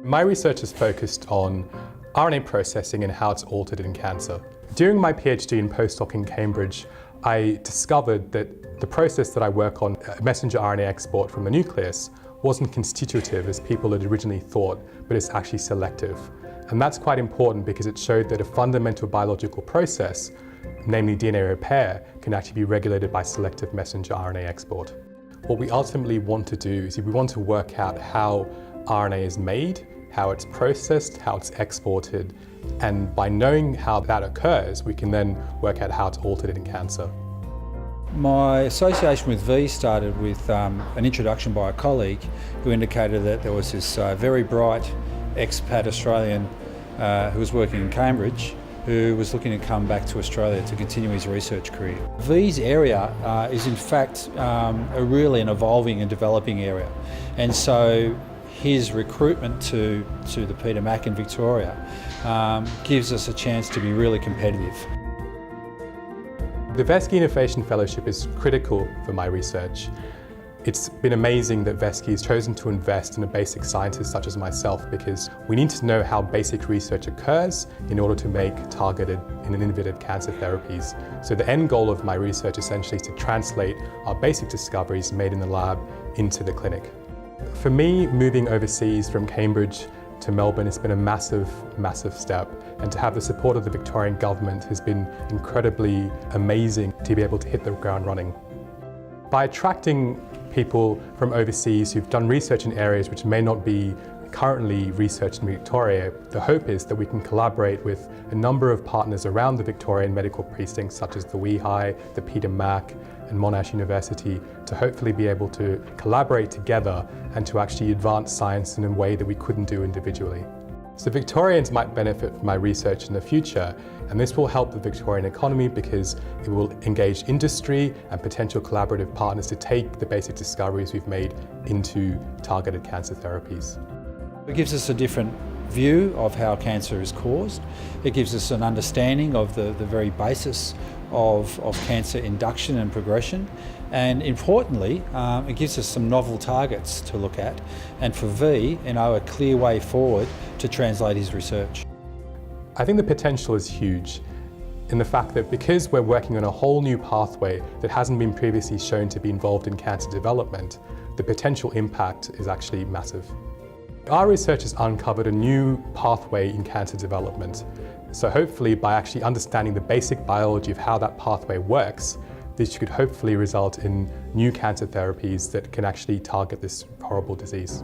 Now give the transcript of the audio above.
My research is focused on RNA processing and how it's altered in cancer. During my PhD and postdoc in Cambridge, I discovered that the process that I work on, messenger RNA export from the nucleus, wasn't constitutive as people had originally thought, but it's actually selective. And that's quite important because it showed that a fundamental biological process, namely DNA repair, can actually be regulated by selective messenger RNA export. What we ultimately want to do is we want to work out how RNA is made, how it's processed, how it's exported, and by knowing how that occurs, we can then work out how it's altered in cancer. My association with V started with an introduction by a colleague who indicated that there was this very bright expat Australian who was working in Cambridge who was looking to come back to Australia to continue his research career. V's area is in fact really an evolving and developing area, and so his recruitment to the Peter Mac in Victoria gives us a chance to be really competitive. The Veski Innovation Fellowship is critical for my research. It's been amazing that Veski has chosen to invest in a basic scientist such as myself, because we need to know how basic research occurs in order to make targeted and innovative cancer therapies. So the end goal of my research essentially is to translate our basic discoveries made in the lab into the clinic. For me, moving overseas from Cambridge to Melbourne has been a massive, massive step, and to have the support of the Victorian government has been incredibly amazing to be able to hit the ground running. By attracting people from overseas who've done research in areas which may not be currently researched in Victoria, the hope is that we can collaborate with a number of partners around the Victorian medical precincts such as the WEHI, the Peter Mac and Monash University to hopefully be able to collaborate together and to actually advance science in a way that we couldn't do individually. So Victorians might benefit from my research in the future, and this will help the Victorian economy because it will engage industry and potential collaborative partners to take the basic discoveries we've made into targeted cancer therapies. It gives us a different view of how cancer is caused. It gives us an understanding of the very basis of cancer induction and progression, and importantly it gives us some novel targets to look at, and for V, a clear way forward to translate his research. I think the potential is huge in the fact that because we're working on a whole new pathway that hasn't been previously shown to be involved in cancer development, the potential impact is actually massive. Our research has uncovered a new pathway in cancer development. So hopefully by actually understanding the basic biology of how that pathway works, this could hopefully result in new cancer therapies that can actually target this horrible disease.